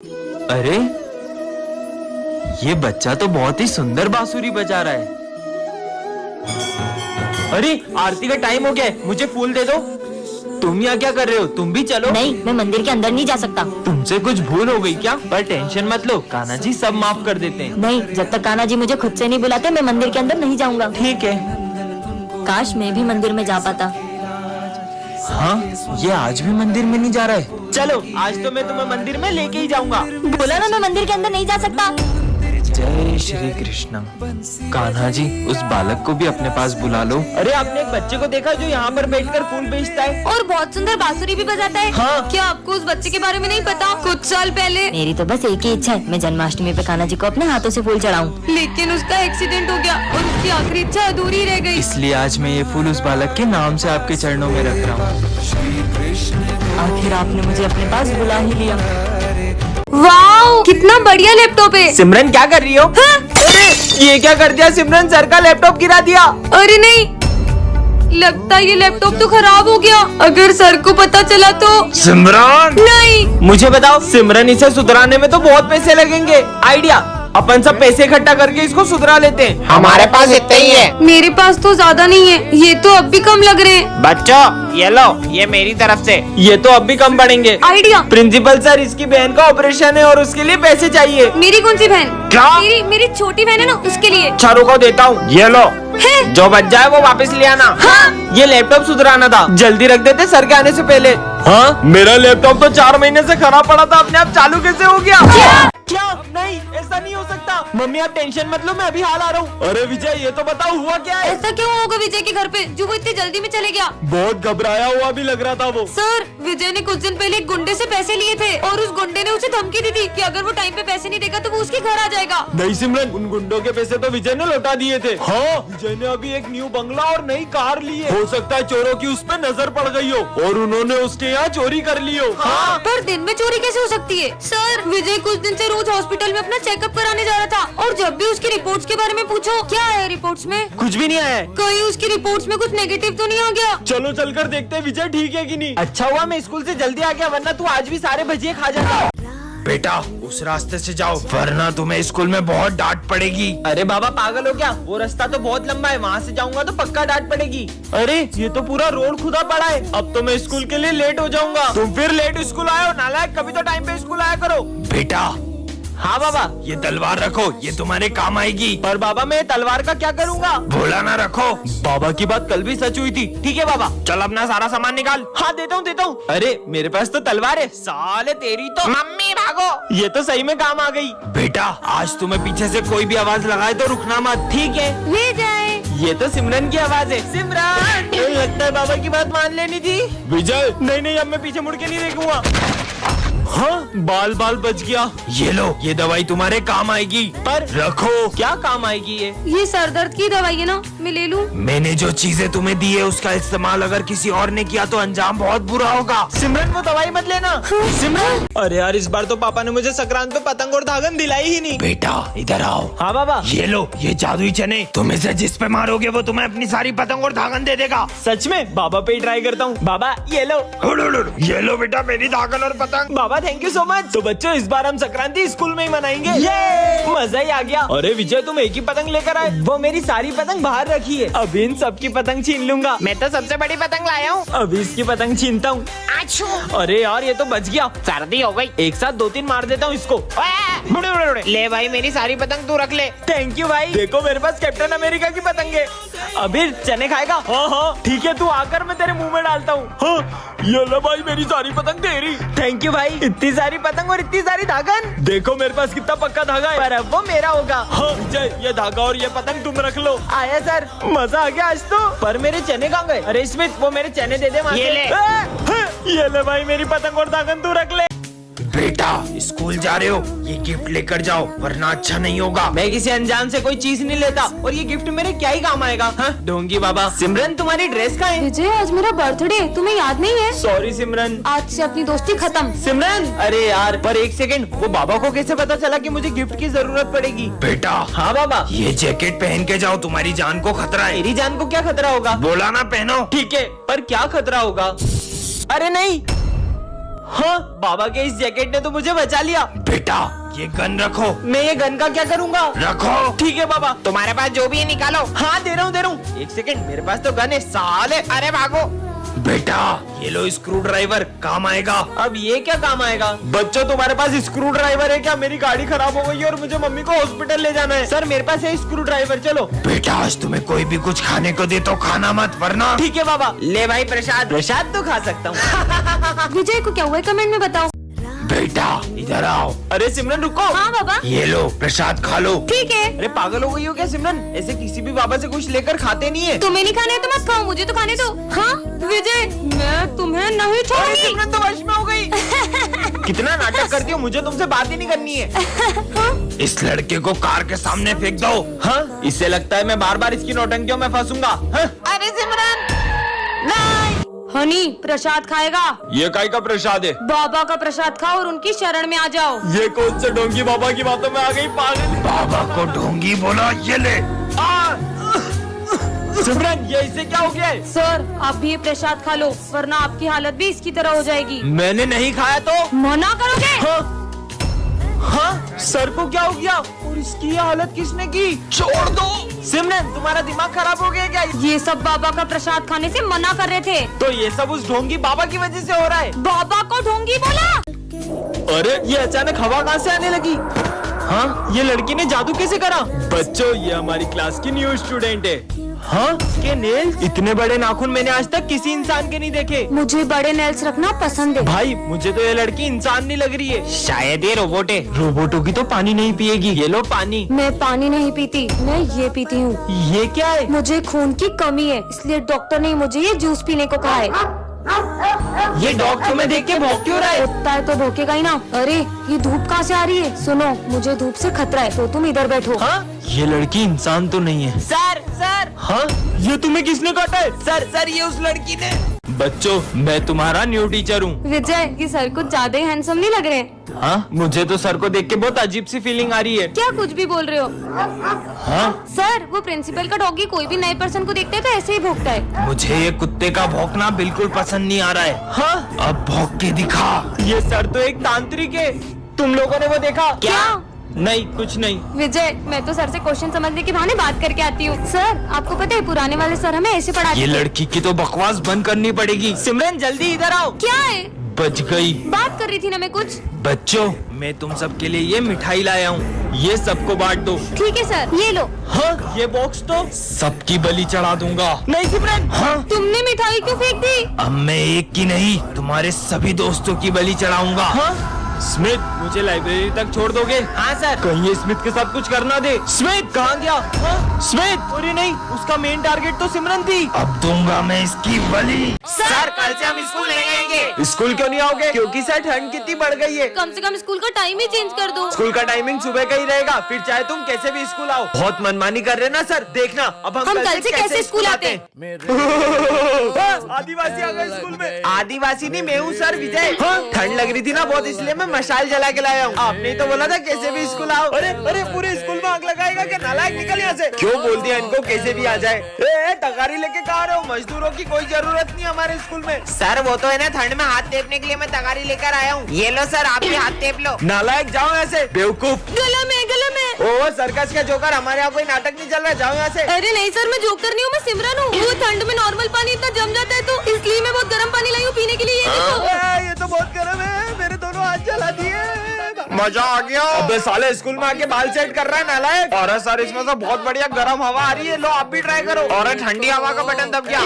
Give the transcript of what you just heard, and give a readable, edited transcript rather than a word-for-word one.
अरे ये बच्चा तो बहुत ही सुंदर बांसुरी बजा रहा है। अरे आरती का टाइम हो गया है, मुझे फूल दे दो। तुम यहाँ क्या कर रहे हो? तुम भी चलो। नहीं, मैं मंदिर के अंदर नहीं जा सकता। तुमसे कुछ भूल हो गई क्या? पर टेंशन मत लो, कान्हा जी सब माफ कर देते हैं। नहीं, जब तक कान्हा जी मुझे खुद से नहीं बुलाते मैं मंदिर के अंदर नहीं जाऊंगा। ठीक है। काश मैं भी मंदिर में जा पाता। हाँ, ये आज भी मंदिर में नहीं जा रहा है। चलो आज तो मैं तुम्हें मंदिर में लेके ही जाऊंगा। बोला ना मैं मंदिर के अंदर नहीं जा सकता। जय श्री कृष्ण। कान्हा जी उस बालक को भी अपने पास बुला लो। अरे आपने एक बच्चे को देखा जो यहाँ पर बैठकर फूल बेचता है और बहुत सुंदर बांसुरी भी बजाता है। हाँ। क्या आपको उस बच्चे के बारे में नहीं पता? कुछ साल पहले मेरी तो बस एक ही इच्छा है, मैं जन्माष्टमी पे कान्हा जी को अपने हाथों से फूल चढ़ाऊं। लेकिन उसका एक्सीडेंट हो गया और उसकी आखिरी इच्छा अधूरी रह गई। इसलिए आज मैं ये फूल उस बालक के नाम से आपके चरणों में रख रहा हूँ। आखिर आपने मुझे अपने पास बुला ही लिया। वाओ, कितना बढ़िया लैपटॉप है। सिमरन क्या कर रही हो? अरे ये क्या कर दिया सिमरन? सर का लैपटॉप गिरा दिया। अरे नहीं, लगता है ये लैपटॉप तो खराब हो गया। अगर सर को पता चला तो? सिमरन नहीं। मुझे बताओ सिमरन, इसे सुधराने में तो बहुत पैसे लगेंगे। आइडिया, अपन सब पैसे इकट्ठा करके इसको सुधरा लेते हैं। हमारे पास इतने ही है। मेरे पास तो ज्यादा नहीं है, ये तो अब भी कम लग रहे हैं। बच्चों ये लो, ये मेरी तरफ से। ये तो अब भी कम पड़ेंगे। आइडिया, प्रिंसिपल सर, इसकी बहन का ऑपरेशन है और उसके लिए पैसे चाहिए। मेरी कौन सी बहन? क्या? मेरी छोटी बहन है ना, उसके लिए। चारों को देता हूँ, ये लो। है? जो बच जाए वो वापस ले आना। हाँ। ये लैपटॉप सुधराना था, जल्दी रख देते सर के आने से पहले। हाँ, मेरा लैपटॉप तो 4 महीने से खराब पड़ा था, अपने आप चालू कैसे हो गया? क्या? नहीं, ऐसा नहीं हो सकता। मम्मी आप टेंशन मत लो, मैं अभी हाल आ रहा हूँ। अरे विजय ये तो बताओ हुआ क्या है? ऐसा क्यों होगा विजय के घर पे जो वो इतनी जल्दी में चले गया? बहुत घबराया हुआ भी लग रहा था वो। सर, विजय ने कुछ दिन पहले एक गुंडे से पैसे लिए थे और उस गुंडे ने उसे धमकी दी थी कि अगर वो टाइम पे पैसे नहीं देगा तो वो उसके घर आ जाएगा। नहीं सिमरन, उन गुंडों के पैसे तो विजय ने लौटा दिए थे। हाँ, विजय ने अभी एक न्यू बंगला और नई कार ली है। हो सकता है चोरों की उस पर नजर पड़ गई हो और उन्होंने उसके यहाँ चोरी कर ली हो। हाँ। पर दिन में चोरी कैसे हो सकती है? सर, विजय कुछ दिन से रोज हॉस्पिटल में अपना चेकअप कराने जा रहा था और जब भी उसकी रिपोर्ट्स के बारे में पूछो, क्या है रिपोर्ट्स में? कुछ भी नहीं आया है। कहीं उसकी रिपोर्ट्स में कुछ नेगेटिव तो नहीं आ गया? चलो चलकर देखते हैं विजय ठीक है कि नहीं। अच्छा हुआ मैं स्कूल से जल्दी आ गया, वरना तू आज भी सारे भजिए खा जाता। बेटा उस रास्ते से जाओ, वरना तुम्हें स्कूल में बहुत डांट पड़ेगी। अरे बाबा पागल हो क्या? वो रास्ता तो बहुत लंबा है, वहाँ से जाऊंगा तो पक्का डांट पड़ेगी। अरे ये तो पूरा रोड खुदा पड़ा है, अब तो मैं स्कूल के लिए लेट हो जाऊंगा। तुम फिर लेट स्कूल आए हो नालायक, कभी तो टाइम पे स्कूल आया करो। बेटा हाँ बाबा। ये तलवार रखो, ये तुम्हारे काम आएगी। पर बाबा मैं तलवार का क्या करूँगा? भोला ना रखो। बाबा की बात कल भी सच हुई थी। ठीक है बाबा। चल अपना सारा सामान निकाल। हाँ देता हूँ देता हूँ। अरे मेरे पास तो तलवार है, साले तेरी तो। मम्मी भागो। ये तो सही में काम आ गई। बेटा आज तुम्हें पीछे से कोई भी आवाज लगाए तो रुकना मत। ठीक है। विजय, ये तो सिमरन की आवाज है। सिमरन, लगता है बाबा की बात मान लेनी थी। विजय नहीं अब मैं पीछे मुड़ के नहीं देखूंगा। हाँ, बाल बच गया। ये लो, ये दवाई तुम्हारे काम आएगी। पर रखो। क्या काम आएगी ये सर दर्द की दवाई है ना, मैं ले लूं? मैंने जो चीजें तुम्हें दी है उसका इस्तेमाल अगर किसी और ने किया तो अंजाम बहुत बुरा होगा। सिमरन वो दवाई मत लेना। सिमरन, अरे यार इस बार तो पापा ने मुझे संक्रांत पे पतंग और धागन दिलाई ही नहीं। बेटा इधर आओ। हाँ बाबा। ये लो, ये जादुई चने, तुम इसे जिस पे मारोगे वो तुम्हें अपनी सारी पतंग और धागन दे देगा। सच में? बाबा पे ही ट्राई करता हूँ। बाबा ये लो। ये लो बेटा मेरी धागन और पतंग। बाबा थैंक यू सो मच। तो बच्चों इस बार हम संक्रांति स्कूल में ही मनाएंगे। मजा ही आ गया। अरे विजय तुम एक ही पतंग लेकर आए, वो मेरी सारी पतंग बाहर रखी है। अभी इन सबकी पतंग छीन लूंगा। मैं तो सबसे बड़ी पतंग लाया हूँ। अभी इसकी पतंग छीनता हूँ। अरे यार ये तो बच गया। सर्दी हो गई। एक साथ 2-3 मार देता हूँ इसको। ले भाई मेरी सारी पतंग तू रख ले। थैंक यू भाई। देखो मेरे पास कैप्टन अमेरिका की पतंग है। अभी चने खाएगा? हाँ ठीक है, तू आकर मैं तेरे मुंह में डालता हूँ। हाँ, ये ले भाई मेरी सारी पतंग तेरी। थैंक यू भाई। इतनी सारी पतंग और इतनी सारी धागन। देखो मेरे पास कितना पक्का धागा है, पर अब वो मेरा होगा। हाँ विजय, ये धागा और ये पतंग तुम रख लो। आया सर, मजा आ गया आज तो। पर मेरे चने कहाँ गए? अरे स्मिथ वो मेरे चने दे दे। ये ले। ये ले भाई मेरी पतंग और धागन तू रख ले। बेटा स्कूल जा रहे हो, ये गिफ्ट लेकर जाओ वरना अच्छा नहीं होगा। मैं किसी अनजान से कोई चीज नहीं लेता और ये गिफ्ट मेरे क्या ही काम आएगा। हाँ ढोंगी बाबा। सिमरन तुम्हारी ड्रेस कहाँ है? विजय आज मेरा बर्थडे, तुम्हें याद नहीं है? सॉरी सिमरन। आज से अपनी दोस्ती खत्म। सिमरन अरे यार, पर एक सेकंड, वो बाबा को कैसे पता चला कि मुझे गिफ्ट की जरूरत पड़ेगी? बेटा हाँ बाबा। ये जैकेट पहन के जाओ, तुम्हारी जान को खतरा है। मेरी जान को क्या खतरा होगा? बोला ना पहनो। ठीक है, पर क्या खतरा होगा? अरे नहीं। हाँ बाबा के इस जैकेट ने तो मुझे बचा लिया। बेटा ये गन रखो। मैं ये गन का क्या करूँगा? रखो। ठीक है बाबा। तुम्हारे पास जो भी है निकालो। हाँ दे रहा हूँ। एक सेकंड, मेरे पास तो गन है साले। अरे भागो। बेटा ये लो स्क्रू ड्राइवर, काम आएगा। अब ये क्या काम आएगा? बच्चों तुम्हारे पास स्क्रू ड्राइवर है क्या? मेरी गाड़ी खराब हो गई है और मुझे मम्मी को हॉस्पिटल ले जाना है। सर मेरे पास है स्क्रू ड्राइवर, चलो। बेटा आज तुम्हें कोई भी कुछ खाने को दे तो खाना मत, वरना। ठीक है बाबा। ले भाई प्रसाद। प्रसाद तो खा सकता हूँ। विजय को क्या हुआ है कमेंट में बताओ। बेटा इधर आओ। अरे सिमरन रुको। हाँ बाबा ये लो प्रसाद खा लो। ठीक है। अरे पागल हो गई हो क्या सिमरन? ऐसे किसी भी बाबा से कुछ लेकर खाते नहीं है। तुम्हें नहीं खाना है तो मत खाओ, मुझे तो खाने दो। हाँ विजय मैं तुम्हें नहीं अरे छोड़ूंगी। सिमरन तो वश में हो गई। कितना नाटक करती हो, मुझे तुमसे बात ही नहीं करनी है। इस लड़के को कार के सामने फेंक दो। हाँ इससे लगता है मैं बार बार इसकी नौटंकियों में फंसूंगा। हाँ? अरे सिमरन। हनी प्रसाद खाएगा। ये काय का प्रसाद है? बाबा का प्रसाद खाओ और उनकी शरण में आ जाओ। ये कौन से ढोंगी बाबा की बातों में आ गई पागल। बाबा को ढोंगी बोला, ये ले। सिमरन ये इससे क्या हो गया है? सर आप भी ये प्रसाद खा लो वरना आपकी हालत भी इसकी तरह हो जाएगी। मैंने नहीं खाया तो? मना करोगे? हाँ? हाँ सर को क्या हो गया? और इसकी ये हालत किसने की? छोड़ दो। सिमरन तुम्हारा दिमाग खराब हो गया क्या? ये सब बाबा का प्रसाद खाने से मना कर रहे थे। तो ये सब उस ढोंगी बाबा की वजह से हो रहा है। बाबा को ढोंगी बोला। अरे ये अचानक हवा कहाँ से आने लगी? हाँ ये लड़की ने जादू कैसे करा? बच्चों ये हमारी क्लास की न्यू स्टूडेंट है। हाँ इसके नेल्स, इतने बड़े नाखून मैंने आज तक किसी इंसान के नहीं देखे। मुझे बड़े नेल्स रखना पसंद है। भाई मुझे तो ये लड़की इंसान नहीं लग रही है, शायद ये रोबोट है। रोबोटों की तो पानी नहीं पिएगी। ये लो पानी। मैं पानी नहीं पीती, मैं ये पीती हूँ। ये क्या है? मुझे खून की कमी है इसलिए डॉक्टर ने मुझे ये जूस पीने को कहा है। ये डॉग तुम्हें देख के भौंक क्यों रहा है? कुत्ता है तो भौंकेगा ही ना। अरे ये धूप कहाँ से आ रही है? सुनो मुझे धूप से खतरा है तो तुम इधर बैठो। हाँ ये लड़की इंसान तो नहीं है। Sir sir. हाँ ये तुम्हें किसने काटा है? सर ये उस लड़की ने। बच्चों मैं तुम्हारा न्यू टीचर हूँ। विजय ये सर कुछ ज्यादा ही हैंडसम नहीं लग रहे? हाँ मुझे तो सर को देख के बहुत अजीब सी फीलिंग आ रही है। क्या कुछ भी बोल रहे हो? हाँ सर वो प्रिंसिपल का डॉगी कोई भी नए पर्सन को देखता है तो ऐसे ही भौंकता है। मुझे ये कुत्ते का भौंकना बिल्कुल पसंद नहीं आ रहा है। हाँ अब भौंक के दिखा। ये सर तो एक तांत्रिक है। तुम लोगों ने वो देखा? क्या? नहीं कुछ नहीं। विजय मैं तो सर से क्वेश्चन समझने के बहाने बात करके आती हूँ। सर आपको पता है पुराने वाले सर हमें ऐसे पढ़ाते ये थे। लड़की की तो बकवास बंद करनी पड़ेगी। सिमरन जल्दी इधर आओ। क्या है? बच गई। बात कर रही थी ना मैं कुछ। बच्चों मैं तुम सबके लिए ये मिठाई लाया हूँ, ये सबको बांट दो। ठीक है सर ये लो। हाँ ये बॉक्स तो सबकी बलि चढ़ा दूंगा। नहीं सिमरन। हाँ तुमने मिठाई क्यों फेंक दी? अब मैं एक की नहीं तुम्हारे सभी दोस्तों की बलि चढ़ाऊंगा। हाँ स्मिथ मुझे लाइब्रेरी तक छोड़ दोगे? हाँ सर। कहीं ये स्मिथ के साथ कुछ करना दे। स्मिथ कहाँ गया? हाँ? स्मिथ अरे नहीं उसका मेन टारगेट तो सिमरन थी। अब दूंगा मैं इसकी बलि। सर कल से हम स्कूल नहीं आएंगे। स्कूल क्यों नहीं आओगे? क्योंकि सर ठंड कितनी बढ़ गई है। कम से कम स्कूल का टाइम ही चेंज कर दो। स्कूल का टाइमिंग सुबह का ही रहेगा, फिर चाहे तुम कैसे भी स्कूल आओ। बहुत मनमानी कर रहे ना सर, देखना अब हम कल से कैसे स्कूल आते हैं? आदिवासी आ गए स्कूल में। आदिवासी नहीं मैं हूँ सर विजय। हाँ? ठंड लग रही थी ना बहुत इसलिए मैं मशाल जला के लाया हूँ। आपने तो बोला था कैसे भी स्कूल आओ। अरे अरे पूरे स्कूल में आग लगाएगा क्या? नालायक निकल यहाँ से। क्यों बोल दिया इनको कैसे भी आ जाए? तगारी लेके कहा रहे हो? मजदूरों की कोई जरूरत नहीं हमारे स्कूल में। सर वो तो है ना ठंड में हाथ टेपने के लिए मैं तगारी लेकर आया हूँ। ये लो सर आप भी हाथ टेप लो। नालायक जाओ ऐसे बेवकूफ। गला में ओ सर्कस का जोकर, हमारे यहाँ कोई नाटक नहीं चल रहा, जाओ यहाँ से। अरे नहीं सर मैं जोकर नहीं हूँ, मैं सिमरन हूँ। वो ठंड में नॉर्मल पानी इतना जम जाता है तो इसलिए मैं बहुत गर्म पानी लाई हूँ पीने के लिए। ये देखो। ये तो बहुत गर्म है, मेरे दोनों हाथ जला दिए। मजा आ गया। अबे साले स्कूल में आके बाल सेट कर रहा है नालायक। और सर इसमें से बहुत बढ़िया गर्म हवा आ रही है, लो आप भी ट्राई करो। और ठंडी हवा का बटन दब गया।